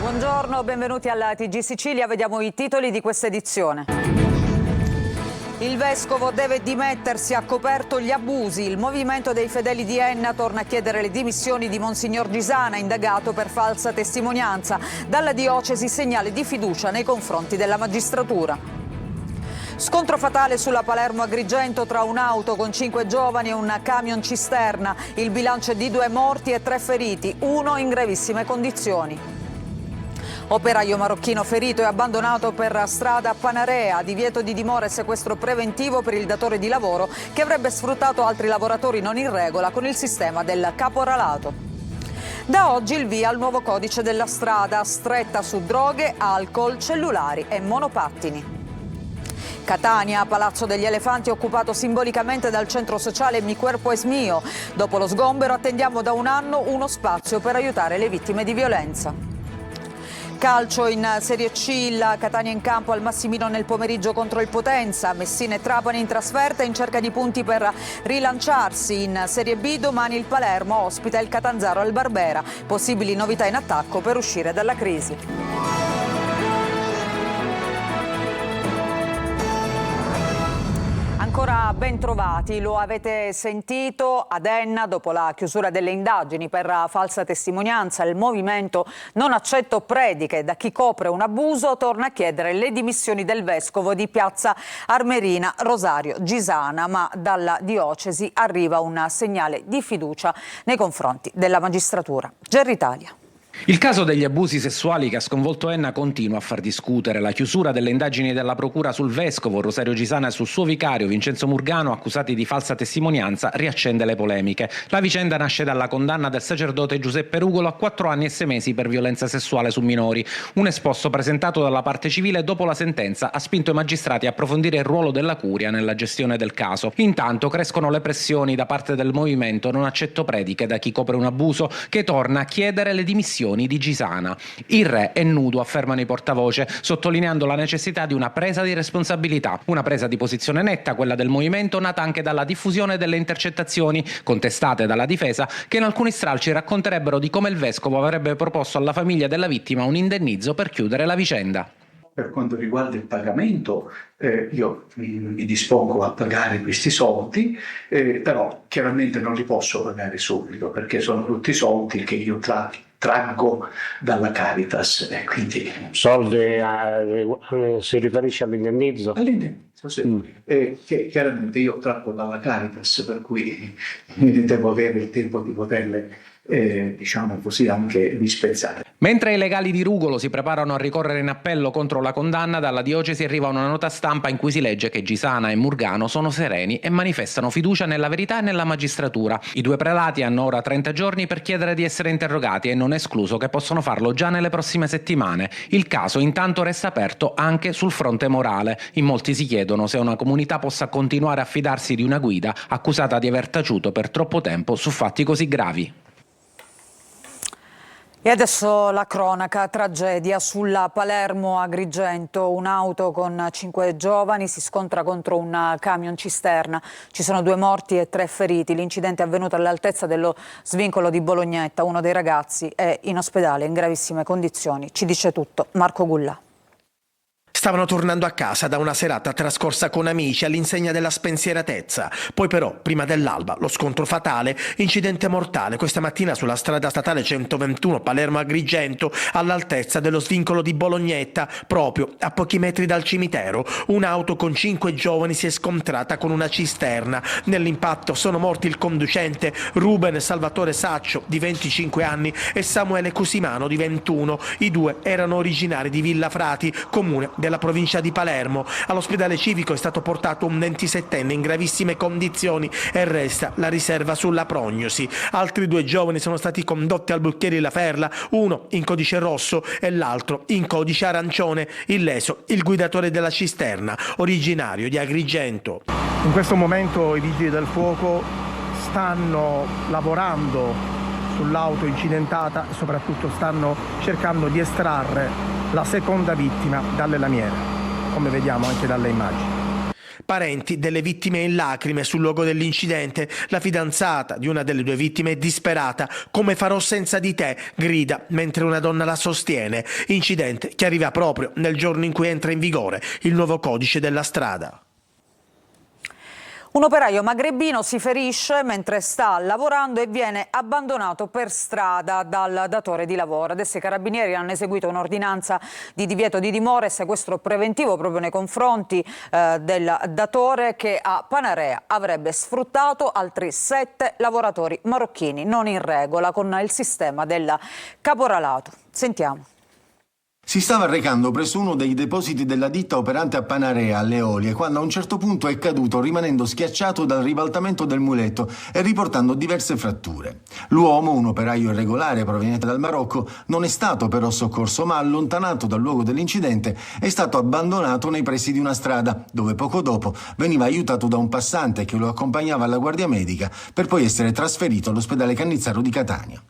Buongiorno, benvenuti alla TG Sicilia. Vediamo i titoli di questa edizione. Il vescovo deve dimettersi, ha coperto gli abusi. Il movimento dei fedeli di Enna torna a chiedere le dimissioni di Monsignor Gisana, indagato per falsa testimonianza. Dalla diocesi segnale di fiducia nei confronti della magistratura. Scontro fatale sulla Palermo-Agrigento tra un'auto con 5 giovani e un camion cisterna. Il bilancio è di 2 morti e 3 feriti, uno in gravissime condizioni. Operaio marocchino ferito e abbandonato per strada a Panarea, divieto di dimora e sequestro preventivo per il datore di lavoro che avrebbe sfruttato altri lavoratori non in regola con il sistema del caporalato. Da oggi il via al nuovo codice della strada, stretta su droghe, alcol, cellulari e monopattini. Catania, Palazzo degli Elefanti occupato simbolicamente dal centro sociale Mi Cuerpo es Mio. Dopo lo sgombero attendiamo da un anno uno spazio per aiutare le vittime di violenza. Calcio in Serie C, la Catania in campo al Massimino nel pomeriggio contro il Potenza, Messina e Trapani in trasferta in cerca di punti per rilanciarsi. In Serie B domani il Palermo ospita il Catanzaro al Barbera, possibili novità in attacco per uscire dalla crisi. Ancora ben trovati, lo avete sentito, ad Enna dopo la chiusura delle indagini per falsa testimonianza il movimento Non accetto prediche da chi copre un abuso torna a chiedere le dimissioni del vescovo di Piazza Armerina Rosario Gisana, ma dalla diocesi arriva un segnale di fiducia nei confronti della magistratura. Gerry Italia. Il caso degli abusi sessuali che ha sconvolto Enna continua a far discutere. La chiusura delle indagini della procura sul vescovo Rosario Gisana e sul suo vicario Vincenzo Murgano, accusati di falsa testimonianza, riaccende le polemiche. La vicenda nasce dalla condanna del sacerdote Giuseppe Rugolo a 4 anni e 6 mesi per violenza sessuale su minori. Un esposto presentato dalla parte civile dopo la sentenza ha spinto i magistrati a approfondire il ruolo della curia nella gestione del caso. Intanto crescono le pressioni da parte del movimento Non accetto prediche da chi copre un abuso, che torna a chiedere le dimissioni di Gisana. Il re è nudo, affermano i portavoce, sottolineando la necessità di una presa di responsabilità. Una presa di posizione netta, quella del movimento, nata anche dalla diffusione delle intercettazioni, contestate dalla difesa, che in alcuni stralci racconterebbero di come il vescovo avrebbe proposto alla famiglia della vittima un indennizzo per chiudere la vicenda. Per quanto riguarda il pagamento, io mi dispongo a pagare questi soldi, però chiaramente non li posso pagare subito perché sono tutti soldi che io traggo dalla Caritas. Quindi... Soldi si riferisce all'indennizzo? All'indennizzo, sì. Che chiaramente io traggo dalla Caritas, per cui devo avere il tempo di poterle diciamo così anche dispensare. Mentre i legali di Rugolo si preparano a ricorrere in appello contro la condanna, dalla diocesi arriva una nota stampa in cui si legge che Gisana e Murgano sono sereni e manifestano fiducia nella verità e nella magistratura. I 2 prelati hanno ora 30 giorni per chiedere di essere interrogati e non è escluso che possono farlo già nelle prossime settimane. Il caso intanto resta aperto anche sul fronte morale. In molti si chiedono se una comunità possa continuare a fidarsi di una guida accusata di aver taciuto per troppo tempo su fatti così gravi. E adesso la cronaca, tragedia sulla Palermo-Agrigento, un'auto con 5 giovani si scontra contro un camion cisterna, ci sono 2 morti e 3 feriti, l'incidente è avvenuto all'altezza dello svincolo di Bolognetta, uno dei ragazzi è in ospedale in gravissime condizioni, ci dice tutto Marco Gullà. Stavano tornando a casa da una serata trascorsa con amici all'insegna della spensieratezza. Poi però, prima dell'alba, lo scontro fatale, incidente mortale questa mattina sulla strada statale 121 Palermo-Agrigento, all'altezza dello svincolo di Bolognetta, proprio a pochi metri dal cimitero. Un'auto con 5 giovani si è scontrata con una cisterna. Nell'impatto sono morti il conducente Ruben Salvatore Saccio, di 25 anni, e Samuele Cusimano, di 21. I 2 erano originari di Villa Frati, comune della provincia di Palermo. All'ospedale civico è stato portato un 27enne in gravissime condizioni e resta la riserva sulla prognosi. Altri 2 giovani sono stati condotti al Brucchieri La Ferla, uno in codice rosso e l'altro in codice arancione. Illeso il guidatore della cisterna, originario di Agrigento. In questo momento i vigili del fuoco stanno lavorando sull'auto incidentata e soprattutto stanno cercando di estrarre la seconda vittima dalle lamiere, come vediamo anche dalle immagini. Parenti delle vittime in lacrime sul luogo dell'incidente. La fidanzata di una delle due vittime è disperata. Come farò senza di te, grida, mentre una donna la sostiene. Incidente che arriva proprio nel giorno in cui entra in vigore il nuovo codice della strada. Un operaio magrebino si ferisce mentre sta lavorando e viene abbandonato per strada dal datore di lavoro. Adesso i carabinieri hanno eseguito un'ordinanza di divieto di dimora e sequestro preventivo proprio nei confronti del datore, che a Panarea avrebbe sfruttato altri 7 lavoratori marocchini non in regola con il sistema del caporalato. Sentiamo. Si stava recando presso uno dei depositi della ditta operante a Panarea, alle Olie, quando a un certo punto è caduto, rimanendo schiacciato dal ribaltamento del muletto e riportando diverse fratture. L'uomo, un operaio irregolare proveniente dal Marocco, non è stato però soccorso, ma allontanato dal luogo dell'incidente è stato abbandonato nei pressi di una strada, dove poco dopo veniva aiutato da un passante che lo accompagnava alla guardia medica per poi essere trasferito all'ospedale Cannizzaro di Catania.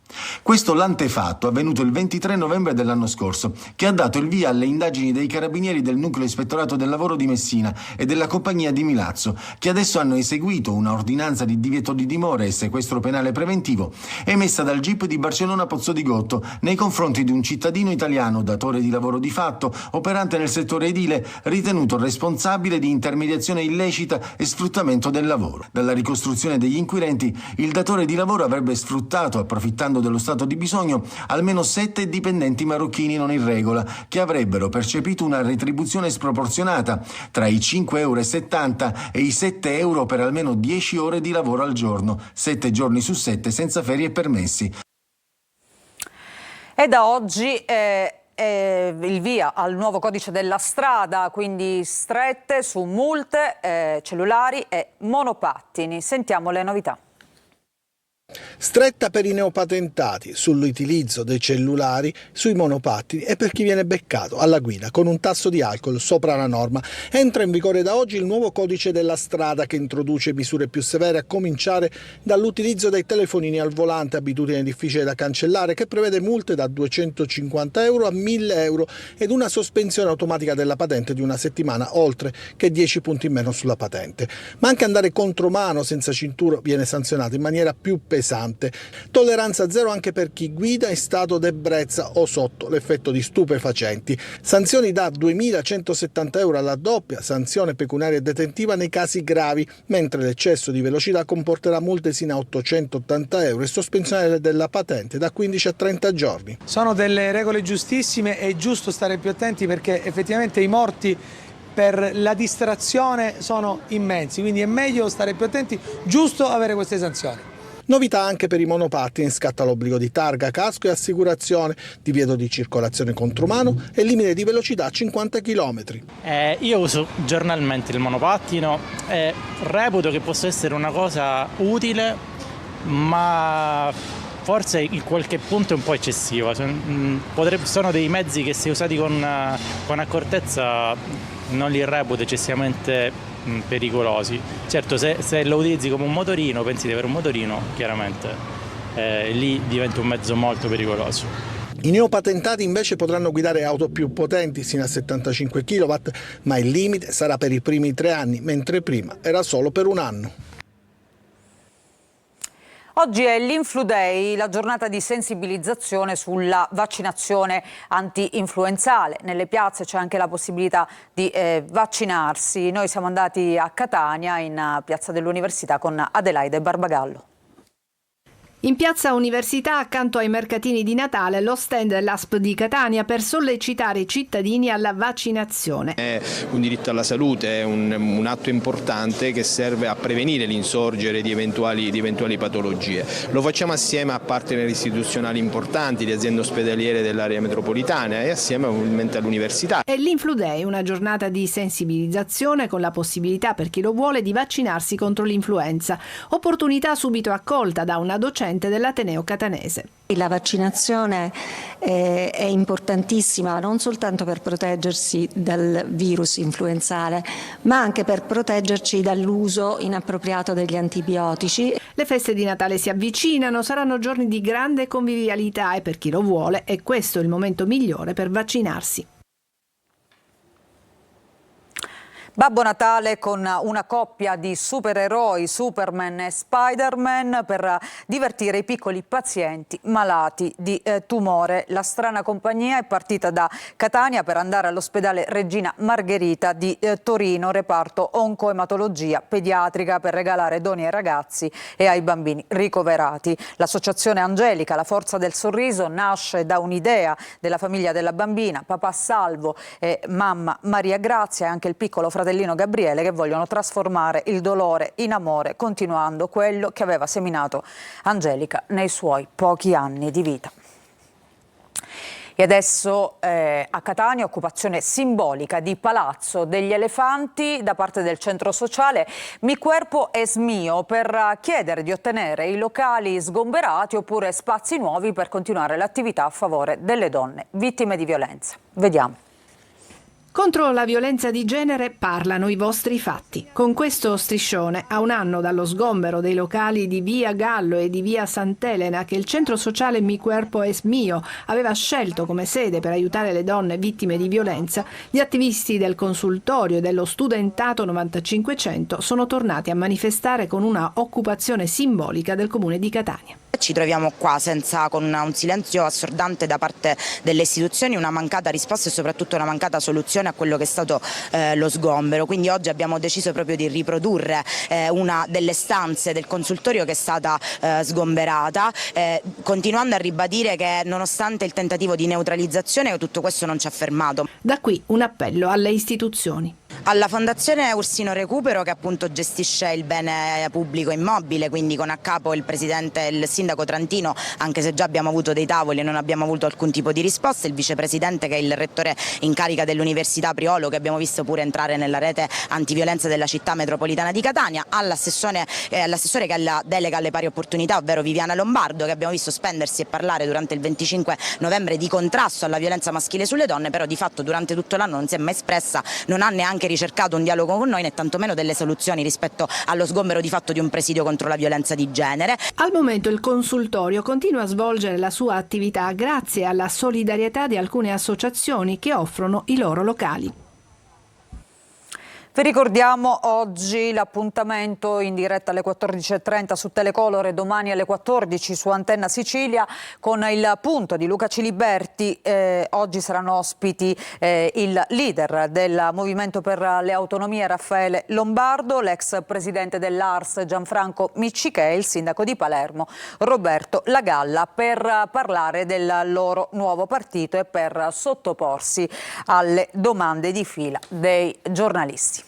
Questo l'antefatto, avvenuto il 23 novembre dell'anno scorso, che ha dato il via alle indagini dei carabinieri del Nucleo Ispettorato del Lavoro di Messina e della compagnia di Milazzo, che adesso hanno eseguito una ordinanza di divieto di dimora e sequestro penale preventivo emessa dal GIP di Barcellona Pozzo di Gotto nei confronti di un cittadino italiano, datore di lavoro di fatto, operante nel settore edile, ritenuto responsabile di intermediazione illecita e sfruttamento del lavoro. Dalla ricostruzione degli inquirenti, il datore di lavoro avrebbe sfruttato, approfittando dello stato di bisogno, almeno 7 dipendenti marocchini non in regola, che avrebbero percepito una retribuzione sproporzionata tra i 5,70 € e i 7 € per almeno 10 ore di lavoro al giorno, 7 giorni su 7 senza ferie e permessi. E da oggi il via al nuovo codice della strada, quindi strette su multe, cellulari e monopattini. Sentiamo le novità. Stretta per i neopatentati sull'utilizzo dei cellulari sui monopattini e per chi viene beccato alla guida con un tasso di alcol sopra la norma. Entra in vigore da oggi il nuovo codice della strada, che introduce misure più severe, a cominciare dall'utilizzo dei telefonini al volante, abitudine difficile da cancellare, che prevede multe da 250 € a 1.000 € ed una sospensione automatica della patente di una settimana, oltre che 10 punti in meno sulla patente. Ma anche andare contromano senza cintura viene sanzionato in maniera più pesante. Tolleranza zero anche per chi guida in stato d'ebbrezza o sotto l'effetto di stupefacenti. Sanzioni da 2.170 € alla doppia, sanzione pecuniaria e detentiva nei casi gravi, mentre l'eccesso di velocità comporterà multe sino a 880 € e sospensione della patente da 15 a 30 giorni. Sono delle regole giustissime, è giusto stare più attenti perché effettivamente i morti per la distrazione sono immensi, quindi è meglio stare più attenti, giusto avere queste sanzioni. Novità anche per i monopattini: scatta l'obbligo di targa, casco e assicurazione, divieto di circolazione contromano e limite di velocità a 50 km. Io uso giornalmente il monopattino e reputo che possa essere una cosa utile, ma forse in qualche punto è un po' eccessiva. Sono dei mezzi che, se usati con accortezza, non li reputo eccessivamente pericolosi. Certo, se lo utilizzi come un motorino, pensi di avere un motorino, chiaramente lì diventa un mezzo molto pericoloso. I neopatentati invece potranno guidare auto più potenti sino a 75 kW, ma il limite sarà per i primi 3 anni, mentre prima era solo per 1 anno. Oggi è l'Influ Day, la giornata di sensibilizzazione sulla vaccinazione anti-influenzale. Nelle piazze c'è anche la possibilità di vaccinarsi. Noi siamo andati a Catania, in Piazza dell'Università, con Adelaide Barbagallo. In Piazza Università, accanto ai mercatini di Natale, lo stand dell'ASP di Catania per sollecitare i cittadini alla vaccinazione. È un diritto alla salute, è un atto importante che serve a prevenire l'insorgere di eventuali patologie. Lo facciamo assieme a partner istituzionali importanti, di aziende ospedaliere dell'area metropolitana e assieme ovviamente all'università. È l'Influ Day, una giornata di sensibilizzazione con la possibilità per chi lo vuole di vaccinarsi contro l'influenza. Opportunità subito accolta da una docente dell'Ateneo catanese. La vaccinazione è importantissima non soltanto per proteggersi dal virus influenzale, ma anche per proteggerci dall'uso inappropriato degli antibiotici. Le feste di Natale si avvicinano, saranno giorni di grande convivialità e per chi lo vuole è questo il momento migliore per vaccinarsi. Babbo Natale con una coppia di supereroi, Superman e Spider-Man, per divertire i piccoli pazienti malati di tumore. La strana compagnia è partita da Catania per andare all'ospedale Regina Margherita di Torino, reparto oncoematologia pediatrica, per regalare doni ai ragazzi e ai bambini ricoverati. L'associazione Angelica, la forza del sorriso, nasce da un'idea della famiglia della bambina, papà Salvo e mamma Maria Grazia e anche il piccolo fratellino Gabriele, che vogliono trasformare il dolore in amore, continuando quello che aveva seminato Angelica nei suoi pochi anni di vita. E adesso a Catania, occupazione simbolica di Palazzo degli Elefanti da parte del centro sociale Mi Cuerpo es Mio, per chiedere di ottenere i locali sgomberati oppure spazi nuovi per continuare l'attività a favore delle donne vittime di violenza. Vediamo. Contro la violenza di genere parlano i vostri fatti. Con questo striscione, a un anno dallo sgombero dei locali di via Gallo e di via Sant'Elena, che il centro sociale Mi Cuerpo es Mio aveva scelto come sede per aiutare le donne vittime di violenza, gli attivisti del consultorio e dello studentato 9500 sono tornati a manifestare con una occupazione simbolica del comune di Catania. Ci troviamo qua con un silenzio assordante da parte delle istituzioni, una mancata risposta e soprattutto una mancata soluzione a quello che è stato lo sgombero. Quindi oggi abbiamo deciso proprio di riprodurre una delle stanze del consultorio che è stata sgomberata, continuando a ribadire che nonostante il tentativo di neutralizzazione tutto questo non ci ha fermato. Da qui un appello alle istituzioni. Alla Fondazione Ursino Recupero, che appunto gestisce il bene pubblico immobile, quindi con a capo il presidente e il sindaco Trantino, anche se già abbiamo avuto dei tavoli e non abbiamo avuto alcun tipo di risposta, il vicepresidente che è il rettore in carica dell'Università Priolo, che abbiamo visto pure entrare nella rete antiviolenza della città metropolitana di Catania, all'assessore che ha la delega alle pari opportunità, ovvero Viviana Lombardo, che abbiamo visto spendersi e parlare durante il 25 novembre di contrasto alla violenza maschile sulle donne, però di fatto durante tutto l'anno non si è mai espressa, non ha neanche ricercato un dialogo con noi né tantomeno delle soluzioni rispetto allo sgombero di fatto di un presidio contro la violenza di genere. Al momento il consultorio continua a svolgere la sua attività grazie alla solidarietà di alcune associazioni che offrono i loro locali. Vi ricordiamo oggi l'appuntamento in diretta alle 14.30 su Telecolor e domani alle 14 su Antenna Sicilia con il punto di Luca Ciliberti. Oggi saranno ospiti il leader del Movimento per le Autonomie Raffaele Lombardo, l'ex presidente dell'ARS Gianfranco Miccichè e il sindaco di Palermo Roberto Lagalla, per parlare del loro nuovo partito e per sottoporsi alle domande di fila dei giornalisti.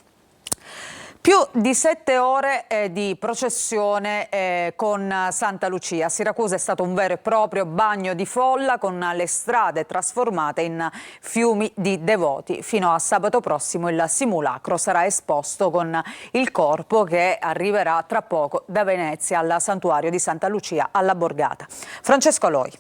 Più di 7 ore di processione con Santa Lucia. A Siracusa è stato un vero e proprio bagno di folla, con le strade trasformate in fiumi di devoti. Fino a sabato prossimo il simulacro sarà esposto con il corpo che arriverà tra poco da Venezia al santuario di Santa Lucia alla Borgata. Francesco Aloi.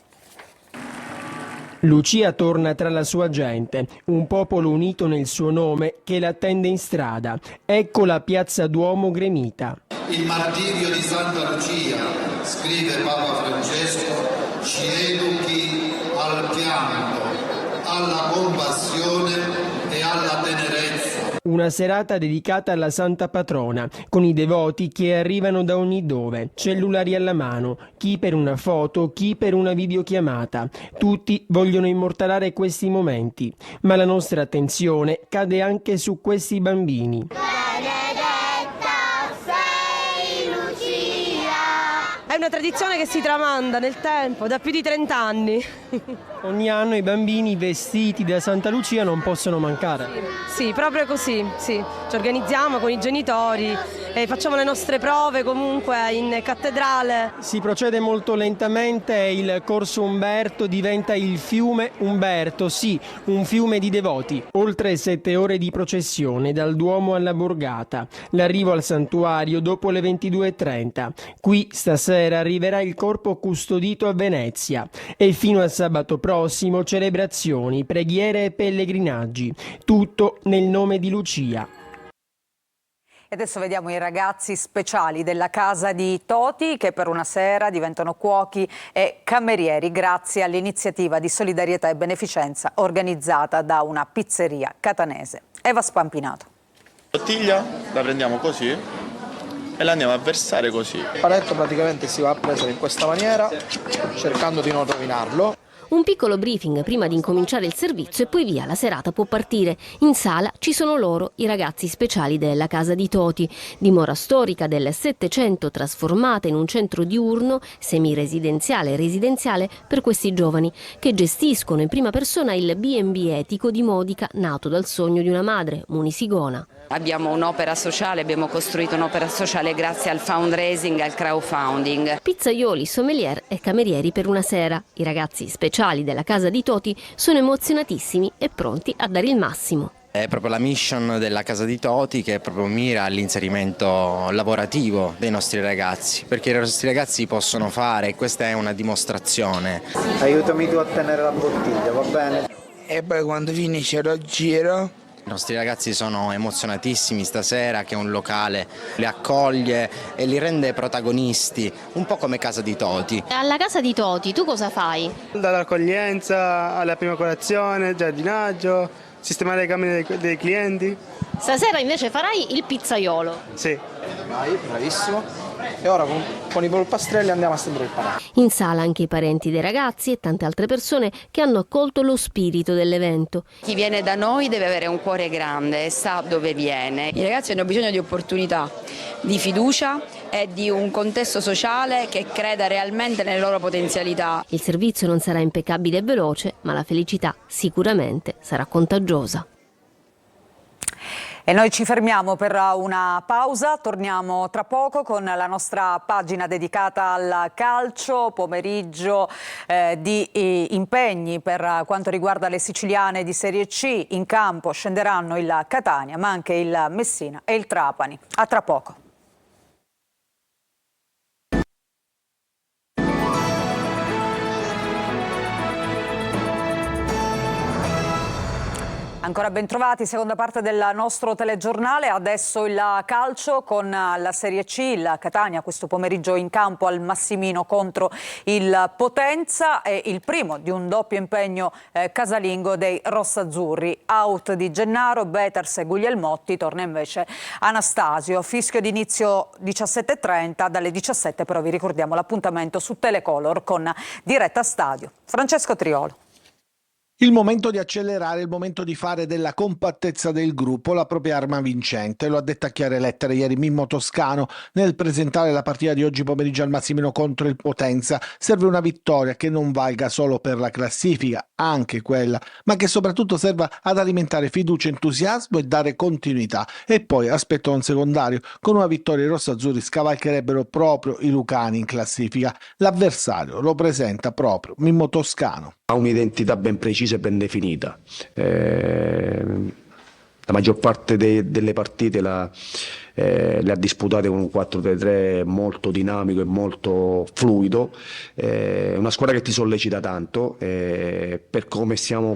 Lucia torna tra la sua gente, un popolo unito nel suo nome che l'attende in strada. Ecco la piazza Duomo gremita. Il martirio di Santa Lucia, scrive Papa Francesco, ci educhi al pianto, alla compassione e alla tenerezza. Una serata dedicata alla Santa Patrona, con i devoti che arrivano da ogni dove, cellulari alla mano, chi per una foto, chi per una videochiamata. Tutti vogliono immortalare questi momenti, ma la nostra attenzione cade anche su questi bambini. È una tradizione che si tramanda nel tempo, da più di 30 anni. Ogni anno i bambini vestiti da Santa Lucia non possono mancare. Sì, proprio così, sì. Ci organizziamo con i genitori e facciamo le nostre prove comunque in cattedrale. Si procede molto lentamente e il corso Umberto diventa il fiume Umberto, sì, un fiume di devoti. Oltre 7 ore di processione dal Duomo alla Borgata. L'arrivo al santuario dopo le 22.30. Qui stasera arriverà il corpo custodito a Venezia e fino a sabato prossimo celebrazioni, preghiere e pellegrinaggi. Tutto nel nome di Lucia. E adesso vediamo i ragazzi speciali della casa di Toti, che per una sera diventano cuochi e camerieri grazie all'iniziativa di solidarietà e beneficenza organizzata da una pizzeria catanese. Eva Spampinato. Bottiglia la prendiamo così e la andiamo a versare così. Il paletto praticamente si va a prendere in questa maniera, cercando di non rovinarlo. Un piccolo briefing prima di incominciare il servizio e poi via, la serata può partire. In sala ci sono loro, i ragazzi speciali della Casa di Toti, dimora storica del Settecento trasformata in un centro diurno, semiresidenziale e residenziale per questi giovani, che gestiscono in prima persona il B&B etico di Modica, nato dal sogno di una madre, Munisigona. Abbiamo un'opera sociale, abbiamo costruito un'opera sociale grazie al fundraising e al crowdfunding. Pizzaioli, sommelier e camerieri per una sera. I ragazzi speciali della Casa di Toti sono emozionatissimi e pronti a dare il massimo. È proprio la mission della Casa di Toti che proprio mira all'inserimento lavorativo dei nostri ragazzi, perché i nostri ragazzi possono fare, e questa è una dimostrazione. Aiutami tu a tenere la bottiglia, va bene? E poi quando finisce lo giro. I nostri ragazzi sono emozionatissimi stasera che un locale li accoglie e li rende protagonisti, un po' come Casa di Toti. Alla Casa di Toti tu cosa fai? Dall'accoglienza alla prima colazione, giardinaggio, sistemare le camere dei clienti. Stasera invece farai il pizzaiolo. Sì. Vai, bravissimo. E ora con i polpastrelli andiamo a stendere il pane. In sala anche i parenti dei ragazzi e tante altre persone che hanno accolto lo spirito dell'evento. Chi viene da noi deve avere un cuore grande e sa dove viene. I ragazzi hanno bisogno di opportunità, di fiducia e di un contesto sociale che creda realmente nelle loro potenzialità. Il servizio non sarà impeccabile e veloce, ma la felicità sicuramente sarà contagiosa. E noi ci fermiamo per una pausa, torniamo tra poco con la nostra pagina dedicata al calcio, pomeriggio di impegni per quanto riguarda le siciliane di Serie C. In campo scenderanno il Catania, ma anche il Messina e il Trapani. A tra poco. Ancora ben trovati, seconda parte del nostro telegiornale, adesso il calcio con la Serie C, il Catania questo pomeriggio in campo al Massimino contro il Potenza, è il primo di un doppio impegno casalingo dei rossazzurri, out di Gennaro, Beters e Guglielmotti, torna invece Anastasio, fischio d'inizio 17:30, dalle 17 però vi ricordiamo l'appuntamento su Telecolor con diretta stadio. Francesco Triolo. Il momento di accelerare, il momento di fare della compattezza del gruppo la propria arma vincente, lo ha detto a chiare lettere ieri Mimmo Toscano nel presentare la partita di oggi pomeriggio al Massimino contro il Potenza. Serve una vittoria che non valga solo per la classifica, anche quella, ma che soprattutto serva ad alimentare fiducia, entusiasmo e dare continuità. E poi, aspetto non secondario, con una vittoria i rossazzurri scavalcherebbero proprio i lucani in classifica. L'avversario lo presenta proprio Mimmo Toscano. Ha un'identità ben precisa e ben definita. La maggior parte delle partite le ha disputate con un 4-3-3 molto dinamico e molto fluido. Una squadra che ti sollecita tanto per come stiamo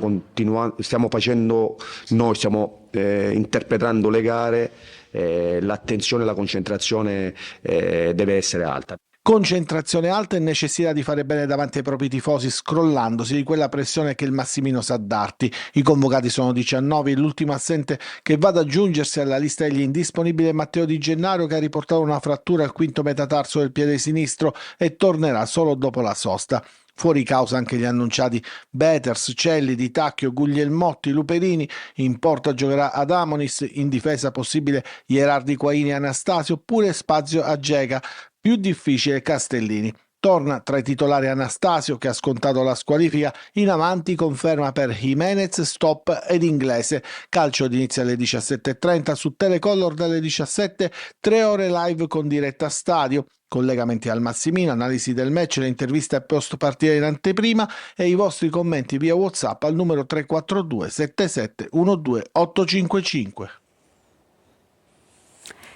facendo noi, stiamo interpretando le gare, l'attenzione e la concentrazione deve essere alta. Concentrazione alta e necessità di fare bene davanti ai propri tifosi, scrollandosi di quella pressione che il Massimino sa darti. I convocati sono 19, l'ultimo assente che va ad aggiungersi alla lista degli indisponibili è Matteo Di Gennaro, che ha riportato una frattura al quinto metatarso del piede sinistro e tornerà solo dopo la sosta. Fuori causa anche gli annunciati Beters, Celli, Di Tacchio, Guglielmotti, Luperini. In porta giocherà Adamonis, in difesa possibile Gerardi, Quaini e Anastasio, oppure spazio a Geca. Più difficile Castellini. Torna tra i titolari Anastasio, che ha scontato la squalifica, in avanti conferma per Jimenez, Stop ed Inglese. Calcio inizia alle 17:30 su Telecolor, dalle 17, 3 ore live con diretta stadio. Collegamenti al Massimino, analisi del match, le interviste post partita in anteprima e i vostri commenti via WhatsApp al numero 342 77 12 855.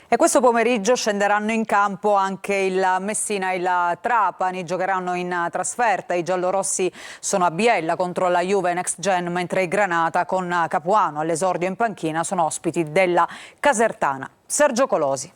E questo pomeriggio scenderanno in campo anche il Messina e il Trapani, giocheranno in trasferta. I giallorossi sono a Biella contro la Juve Next Gen, mentre i Granata con Capuano all'esordio in panchina sono ospiti della Casertana. Sergio Colosi.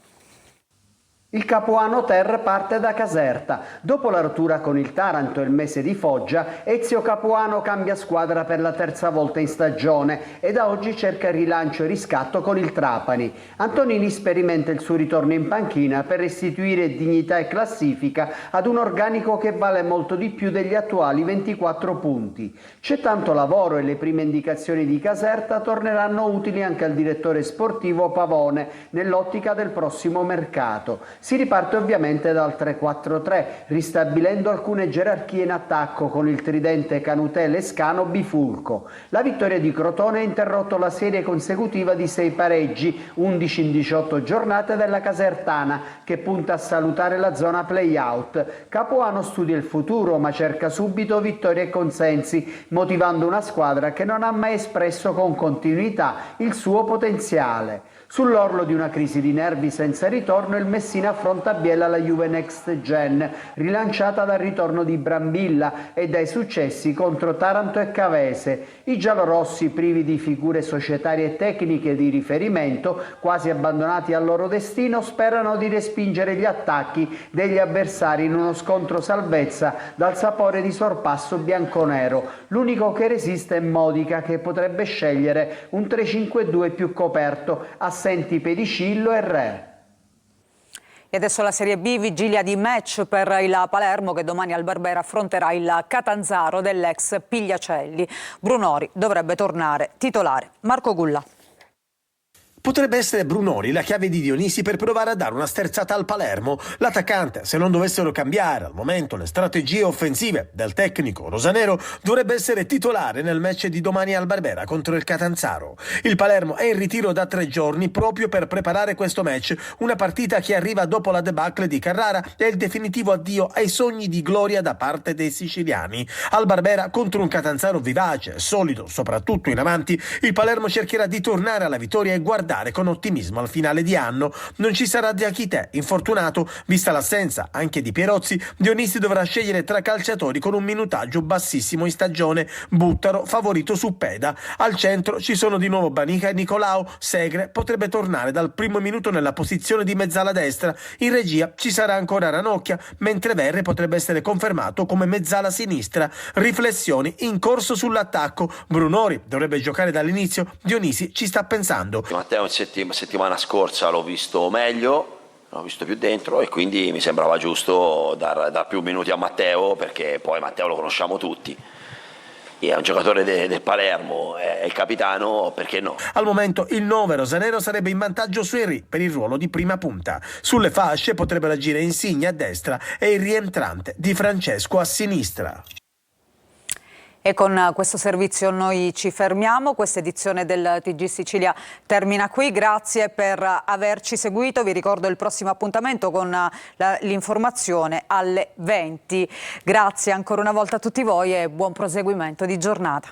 Il Capuano Ter parte da Caserta. Dopo la rottura con il Taranto e il mese di Foggia, Ezio Capuano cambia squadra per la terza volta in stagione e da oggi cerca rilancio e riscatto con il Trapani. Antonini sperimenta il suo ritorno in panchina per restituire dignità e classifica ad un organico che vale molto di più degli attuali 24 punti. C'è tanto lavoro e le prime indicazioni di Caserta torneranno utili anche al direttore sportivo Pavone nell'ottica del prossimo mercato. Si riparte ovviamente dal 3-4-3, ristabilendo alcune gerarchie in attacco con il tridente Canutè-Lescano-Bifulco. La vittoria di Crotone ha interrotto la serie consecutiva di 6 pareggi, 11 in 18 giornate della Casertana, che punta a salutare la zona play-out. Capuano studia il futuro, ma cerca subito vittorie e consensi, motivando una squadra che non ha mai espresso con continuità il suo potenziale. Sull'orlo di una crisi di nervi senza ritorno, il Messina affronta a Biella la Juve Next Gen, rilanciata dal ritorno di Brambilla e dai successi contro Taranto e Cavese. I giallorossi, privi di figure societarie e tecniche di riferimento, quasi abbandonati al loro destino, sperano di respingere gli attacchi degli avversari in uno scontro salvezza dal sapore di sorpasso bianconero. L'unico che resiste è Modica, che potrebbe scegliere un 3-5-2 più coperto, assenti Pedicillo e Re. E adesso la Serie B, vigilia di match per il Palermo che domani al Barbera affronterà il Catanzaro dell'ex Pigliacelli. Brunori dovrebbe tornare titolare. Marco Gulla. Potrebbe essere Brunori la chiave di Dionisi per provare a dare una sterzata al Palermo. L'attaccante, se non dovessero cambiare al momento le strategie offensive del tecnico rosanero, dovrebbe essere titolare nel match di domani al Barbera contro il Catanzaro. Il Palermo è in ritiro da 3 giorni proprio per preparare questo match, una partita che arriva dopo la debacle di Carrara e il definitivo addio ai sogni di gloria da parte dei siciliani. Al Barbera contro un Catanzaro vivace e solido, soprattutto in avanti, il Palermo cercherà di tornare alla vittoria e guardare con ottimismo al finale di anno. Non ci sarà Diachité, infortunato. Vista l'assenza anche di Pierozzi, Dionisi dovrà scegliere tra calciatori con un minutaggio bassissimo in stagione. Buttaro favorito su Peda. Al centro ci sono di nuovo Banica e Nicolao. Segre potrebbe tornare dal primo minuto nella posizione di mezzala destra. In regia ci sarà ancora Ranocchia, mentre Verre potrebbe essere confermato come mezzala sinistra. Riflessioni in corso sull'attacco. Brunori dovrebbe giocare dall'inizio. Dionisi ci sta pensando. Matteo settimana scorsa l'ho visto meglio, l'ho visto più dentro e quindi mi sembrava giusto dar più minuti a Matteo, perché poi Matteo lo conosciamo tutti. È un giocatore del Palermo, è il capitano, perché no? Al momento il 9 rosanero sarebbe in vantaggio su Henry per il ruolo di prima punta. Sulle fasce potrebbero agire Insigne a destra e il rientrante Di Francesco a sinistra. E con questo servizio noi ci fermiamo. Questa edizione del TG Sicilia termina qui. Grazie per averci seguito. Vi ricordo il prossimo appuntamento con l'informazione alle 20. Grazie ancora una volta a tutti voi e buon proseguimento di giornata.